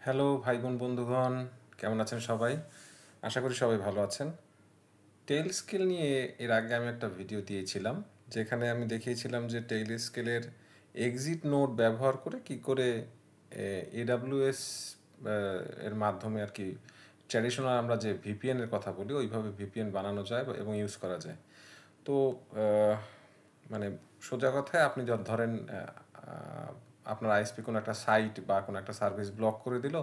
Hello ভাই বোন বন্ধুগণ, কেমন আছেন সবাই? আশা করি সবাই ভালো আছেন। টেইল স্কেল নিয়ে এর আগে আমি একটা ভিডিও দিয়েছিলাম, যেখানে আমি দেখিয়েছিলাম যে টেইল স্কেলের এক্সিট নোড ব্যবহার করে কি করে এডাব্লিউএস এর মাধ্যমে আর কি ট্র্যাডিশনাল আমরা যে ভিপিএন এর কথা বলি ওইভাবে ভিপিএন বানানো যায় এবং ইউজ করা যায়। তো মানে সোজা কথায় আপনি ধরেন আপনার আইএসপি কোনো একটা সাইট বা কোনো একটা সার্ভিস ব্লক করে দিল,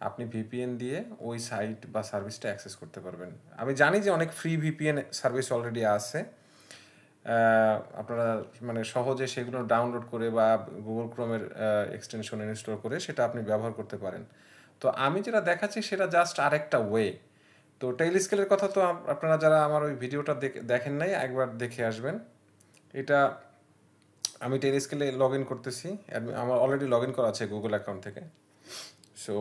আপনি ভিপিএন দিয়ে ওই সাইট বা সার্ভিসটা অ্যাক্সেস করতে পারবেন। আমি জানি যে অনেক ফ্রি ভিপিএন সার্ভিস অলরেডি আছে, আপনারা মানে সহজে সেগুলো ডাউনলোড করে বা গুগল ক্রোমের এক্সটেনশন ইনস্টল করে সেটা আপনি ব্যবহার করতে পারেন। তো আমি যেটা দেখাচ্ছি সেটা জাস্ট আরেকটা ওয়ে। তো টেইল স্কেলের কথা তো আপনারা যারা আমার ওই ভিডিওটা দেখেন নাই একবার দেখে আসবেন। এটা আমি টেইল স্কেলে লগ ইন করতেছি, আমার অলরেডি লগ ইন করা আছে গুগল অ্যাকাউন্ট থেকে। সো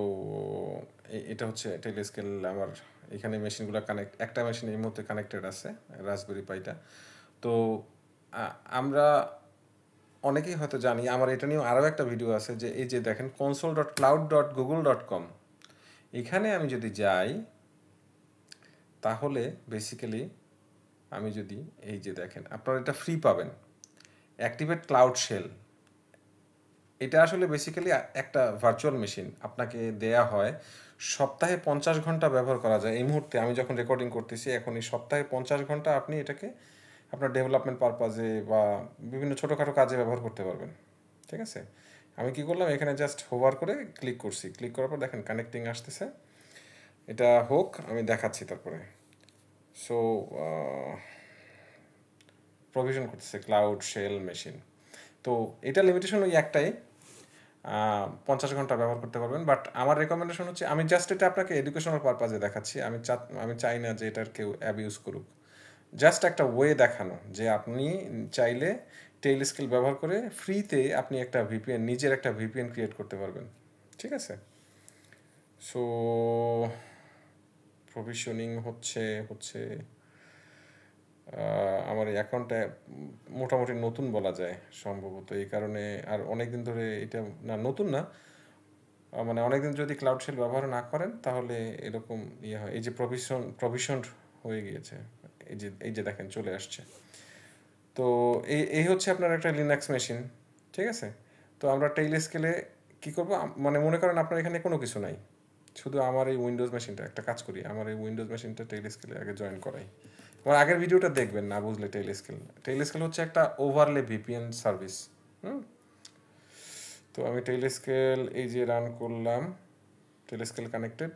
এটা হচ্ছে টেইল স্কেল। আমার এখানে মেশিনগুলো একটা মেশিন এই মুহূর্তে কানেক্টেড আছে, রাসবেরি পাইটা। তো আমরা অনেকেই হয়তো জানি, আমার এটা নিয়েও আরও একটা ভিডিও আছে, যে এই যে দেখেন console.cloud.google.com, এখানে আমি যদি যাই তাহলে বেসিক্যালি আমি যদি এই যে দেখেন আপনারা এটা ফ্রি পাবেন, অ্যাক্টিভেট ক্লাউড শেল। এটা আসলে বেসিক্যালি একটা ভার্চুয়াল মেশিন আপনাকে দেয়া হয়, সপ্তাহে 50 ঘন্টা ব্যবহার করা যায়। এই মুহূর্তে আমি যখন রেকর্ডিং করতেছি এখন এই সপ্তাহে 50 ঘন্টা আপনি এটাকে আপনার ডেভেলপমেন্ট পারপাজে বা বিভিন্ন ছোটোখাটো কাজে ব্যবহার করতে পারবেন। ঠিক আছে, আমি কি করলাম, এখানে জাস্ট হোভার করে ক্লিক করছি, ক্লিক করার পর দেখেন কানেক্টিং আসতেছে। এটা হোক, আমি দেখাচ্ছি তারপরে। সো প্রভিশন করতেছে ক্লাউড শেল মেশিন। তো এটা লিমিটেশন ওই একটাই, 50 ঘন্টা ব্যবহার করতে পারবেন। বাট আমার রেকমেন্ডেশন হচ্ছে, আমি জাস্ট এটা আপনাকে এডুকেশনাল পারপাজে দেখাচ্ছি, আমি চাই না যে এটার কেউ অ্যাবিউজ করুক। জাস্ট একটা ওয়ে দেখানো যে আপনি চাইলে টেইল স্কেল ব্যবহার করে ফ্রিতে আপনি একটা ভিপিএন, নিজের একটা ভিপিএন ক্রিয়েট করতে পারবেন। ঠিক আছে, সো প্রভিশনিং হচ্ছে হচ্ছে আমার এই অ্যাকাউন্টটা মোটামুটি নতুন বলা যায় সম্ভবত, এই কারণে আর অনেক দিন ধরে এটা, না নতুন না, মানে অনেকদিন যদি ক্লাউড শেল ব্যবহার না করেন তাহলে এরকম ইয়ে হয়। এই যে প্রভিশন হয়ে গিয়েছে, এই যে দেখেন চলে আসছে। তো এই হচ্ছে আপনার একটা লিনাক্স মেশিন। ঠিক আছে, তো আমরা টেইল স্কেলে কী করবো, মানে মনে করেন আপনার এখানে কোনো কিছু নাই, শুধু আমার এই উইন্ডোজ মেশিনটা, একটা কাজ করি, আমার এই উইন্ডোজ মেশিনটা টেইল স্কেলে আগে জয়েন করাই। আমার আগের ভিডিওটা দেখবেন না বুঝলে। টেইল স্কেল হচ্ছে একটা ওভারলে ভিপিএন সার্ভিস। হুম, তো আমি টেইল স্কেল এই যে রান করলাম, টেইল স্কেল কানেক্টেড,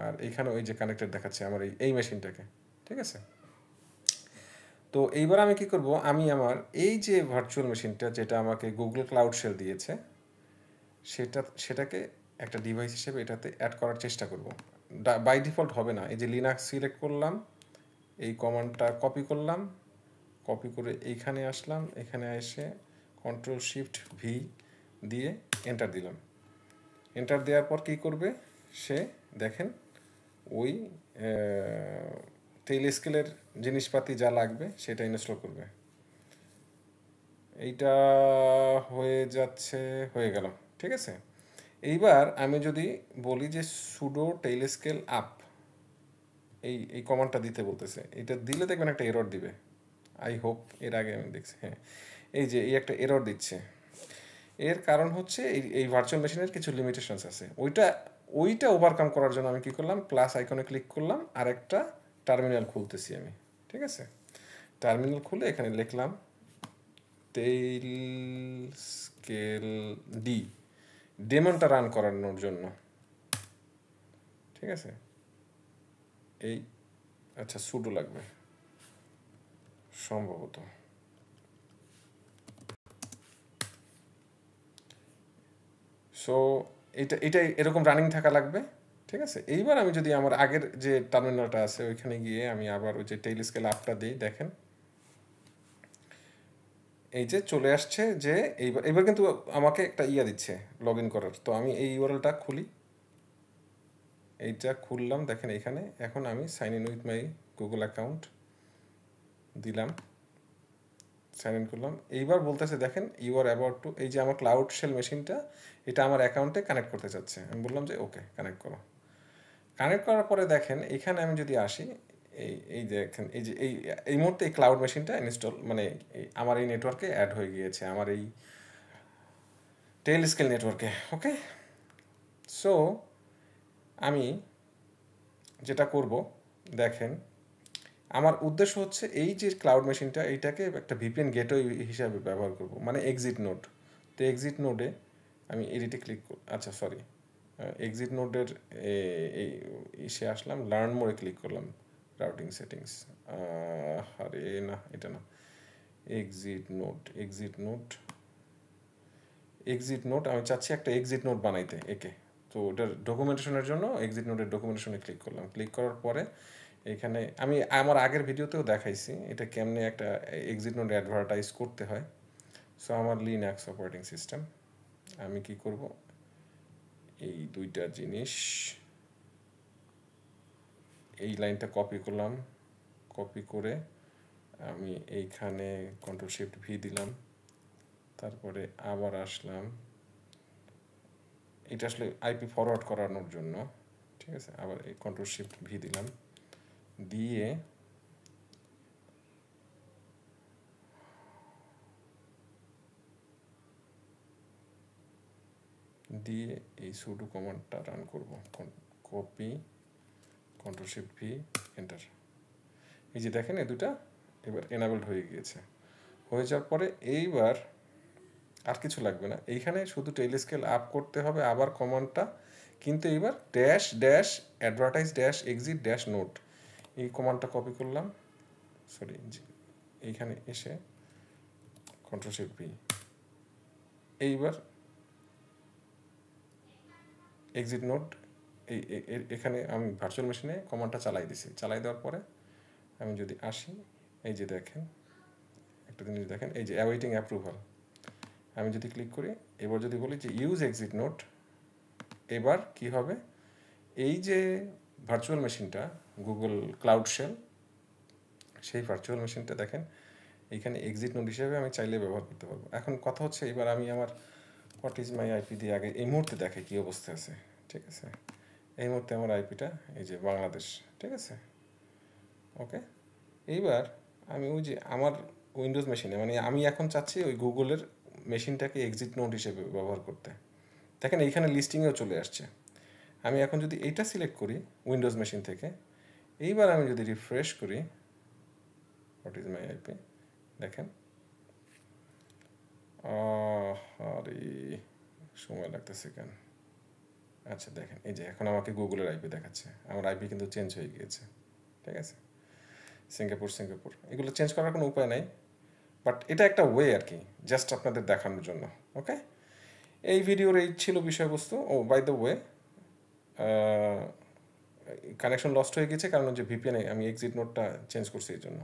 আর এইখানে ওই যে কানেক্টেড দেখাচ্ছে আমার এই মেশিনটাকে। ঠিক আছে, তো এইবার আমি কি করব, আমি আমার এই যে ভার্চুয়াল মেশিনটা যেটা আমাকে গুগল ক্লাউড শেল দিয়েছে সেটাকে একটা ডিভাইস হিসেবে এটাতে অ্যাড করার চেষ্টা করব। বাই ডিফল্ট হবে না। এই যে লিনাক্স সিলেক্ট করলাম, এই কমান্ডটা কপি করলাম, কপি করে এইখানে আসলাম, এখানে এসে Ctrl+Shift+V দিয়ে এন্টার দিলাম। এন্টার দেওয়ার পর কী করবে সে, দেখেন ওই টেইল স্কেলের জিনিসপাতি যা লাগবে সেটা ইনস্টল করবে। এইটা হয়ে যাচ্ছে, হয়ে গেল। ঠিক আছে, এইবার আমি যদি বলি যে সুডো টেইল স্কেল আপ, এই কমান্ডটা দিতে বলতেছে, এটা দিলে দেখবেন একটা এরর দিবে। আই হোপ, এর আগে আমি দেখছি, হ্যাঁ এই যে এই একটা এরর দিচ্ছে। এর কারণ হচ্ছে এই ভার্চুয়াল মেশিনের কিছু লিমিটেশনস আছে। ওইটা ওভারকাম করার জন্য আমি কী করলাম, প্লাস আইকনে ক্লিক করলাম, আর একটা টার্মিনাল খুলতেছি আমি। ঠিক আছে, টার্মিনাল খুলে এখানে লিখলাম টেইল স্কেল ডি, ডেমনটা রান করানোর জন্য। ঠিক আছে, এই আচ্ছা সুডো লাগবে সম্ভবত। সো এটা এরকম রানিং থাকা লাগবে। ঠিক আছে, এইবার আমি যদি আমার আগের যে টার্মিনালটা আছে ওইখানে গিয়ে আমি আবার ওই যে টেইল স্কেল আপটা দিই, দেখেন এই যে চলে আসছে যে এইবার কিন্তু আমাকে একটা ইয়া দিচ্ছে লগ ইন করার। তো আমি এই ইউআরএলটা খুলি, এইটা খুললাম, দেখেন এখানে এখন আমি sign in with my Google account দিলাম, সাইন ইন করলাম। এইবার বলতেছে দেখেন ইউ আর অ্যাবাউট টু, এই যে আমার ক্লাউড শেল মেশিনটা এটা আমার অ্যাকাউন্টে কানেক্ট করতে চাচ্ছে। আমি বললাম যে ওকে কানেক্ট করো। কানেক্ট করার পরে দেখেন এখানে আমি যদি আসি, এই দেখেন এই যে এই মুহূর্তে এই ক্লাউড মেশিনটা ইনস্টল মানে আমার এই নেটওয়ার্কে অ্যাড হয়ে গিয়েছে, আমার এই টেল স্কেল নেটওয়ার্কে। ওকে, সো আমি যেটা করব দেখেন, আমার উদ্দেশ্য হচ্ছে এই যে ক্লাউড মেশিনটা এইটাকে একটা ভিপিএন গেটওয়ে হিসাবে ব্যবহার করব, মানে এক্সিট নোড। তো এক্সিট নোডে আমি এডিটে ক্লিক আচ্ছা সরি, এক্সিট নোডের এই ইসে আসলাম, লার্ন মোডে ক্লিক করলাম, রাউটিং সেটিংস, আরে না এটা না, এক্সিট নোড আমি চাচ্ছি একটা এক্সিট নোড বানাইতে একে। তো ওটার ডকুমেন্টেশনের জন্য এক্সিট নোডের ডকুমেন্টেশনে ক্লিক করলাম। ক্লিক করার পরে এখানে আমি আমার আগের ভিডিওতেও দেখাইছি এটা কেমনে একটা এক্সিট নোড অ্যাডভার্টাইজ করতে হয়। সো আমার লিনাক্স অপারেটিং সিস্টেম, আমি কি করব, এই দুইটা জিনিস, এই লাইনটা কপি করলাম, কপি করে আমি এইখানে কন্ট্রোল শিফট ভি দিলাম, তারপরে আবার আসলাম, এটা আসলে আইপি ফরওয়ার্ড করানোর জন্য, ঠিক আছে। আবার এই কন্ট্রোল শিফট ভি দিলাম, দিয়ে এই সুডো কমান্ডটা রান করব, copy control shift V enter. এই যে দেখেন এই দুটা এবার এনাবেলড হয়ে গিয়েছে। হয়ে যাওয়ার পরে এইবার আর কিছু লাগবে না, এইখানে শুধু টেল স্কেল আপ করতে হবে আবার কমান্ডটা, কিন্তু এইবার dash dash advertise dash exit dash note, এই কমান্ডটা কপি করলাম, সরি এইখানে এসে কন্ট্রোল শিফট ভি, এইবার এক্সিট নোট এই এখানে আমি ভার্চুয়াল মেশিনে কমান্ডটা চালাই দিছি। চালাই দেওয়ার পরে আমি যদি আসি, এই যে দেখেন একটা জিনিস দেখেন, এই যে অ্যাওয়েটিং অ্যাপ্রুভাল, আমি যদি ক্লিক করি, এবার যদি বলি যে ইউজ এক্সিট নোট, এবার কি হবে, এই যে ভার্চুয়াল মেশিনটা গুগল ক্লাউড শেল, সেই ভার্চুয়াল মেশিনটা দেখেন এইখানে এক্সিট নোট হিসেবে আমি চাইলে ব্যবহার করতে পারবো। এখন কথা হচ্ছে এবার আমি আমার হোয়াট ইজ মাই আইপি দিয়ে আগে এই মুহূর্তে দেখে কী অবস্থা আছে, ঠিক আছে। এই মুহূর্তে আমার আইপিটা এই যে বাংলাদেশ, ঠিক আছে। ওকে, এইবার আমি ওই যে আমার উইন্ডোজ মেশিনে মানে আমি এখন চাচ্ছি ওই গুগলের মেশিনটাকে এক্সিট নোট হিসেবে ব্যবহার করতে। দেখেন এইখানে লিস্টিংয়েও চলে আসছে। আমি এখন যদি এইটা সিলেক্ট করি উইন্ডোজ মেশিন থেকে, এইবার আমি যদি রিফ্রেশ করি হোয়াট ইজ মাই আইপি, দেখেন আরে সময় লাগতেছে কেন, আচ্ছা দেখেন এই যে এখন আমাকে গুগলের আইপি দেখাচ্ছে, আমার আইপি কিন্তু চেঞ্জ হয়ে গিয়েছে, ঠিক আছে। সিঙ্গাপুর এগুলো চেঞ্জ করার কোনো উপায় নাই, বাট এটা একটা ওয়ে আর কি, জাস্ট আপনাদের দেখানোর জন্য। ওকে, এই ভিডিওর এই ছিল বিষয়বস্তু। Oh by the way, connection lost হয়ে গেছে কারণ যে ভিপিএনে আমি এক্সিট নোটটা চেঞ্জ করছি এই জন্য।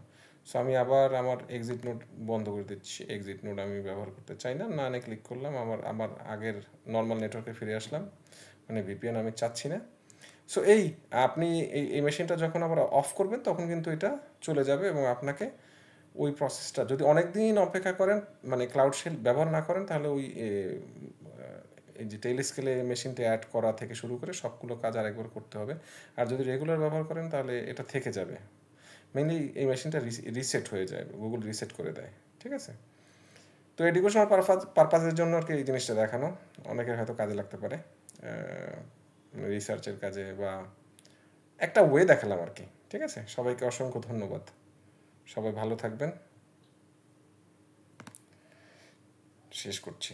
সো আমি আবার আমার এক্সিট নোট বন্ধ করে দিচ্ছি, এক্সিট নোট আমি ব্যবহার করতে চাই না, না ক্লিক করলাম, আমার আগের নর্মাল নেটওয়ার্কে ফিরে আসলাম, মানে ভিপিএন আমি চাচ্ছি না। সো আপনি এই মেশিনটা যখন আবার অফ করবেন তখন কিন্তু এটা চলে যাবে এবং আপনাকে ওই প্রসেসটা যদি অনেক দিন অপেক্ষা করেন, মানে ক্লাউড শেল ব্যবহার না করেন, তাহলে ওই এই যে টেল স্কেলে মেশিনটা অ্যাড করা থেকে শুরু করে সবগুলো কাজ আরেকবার করতে হবে। আর যদি রেগুলার ব্যবহার করেন তাহলে এটা থেকে যাবে। মেনলি এই মেশিনটা রিসেট হয়ে যায়, গুগল রিসেট করে দেয়, ঠিক আছে। তো এডুকেশনাল পারপাসের জন্য আর কি এই জিনিসটা দেখানো, অনেকের হয়তো কাজে লাগতে পারে, রিসার্চের কাজে বা একটা ওয়ে দেখালাম আর কি, ঠিক আছে। সবাইকে অসংখ্য ধন্যবাদ, সবাই ভালো থাকবেন, শেষ করছি।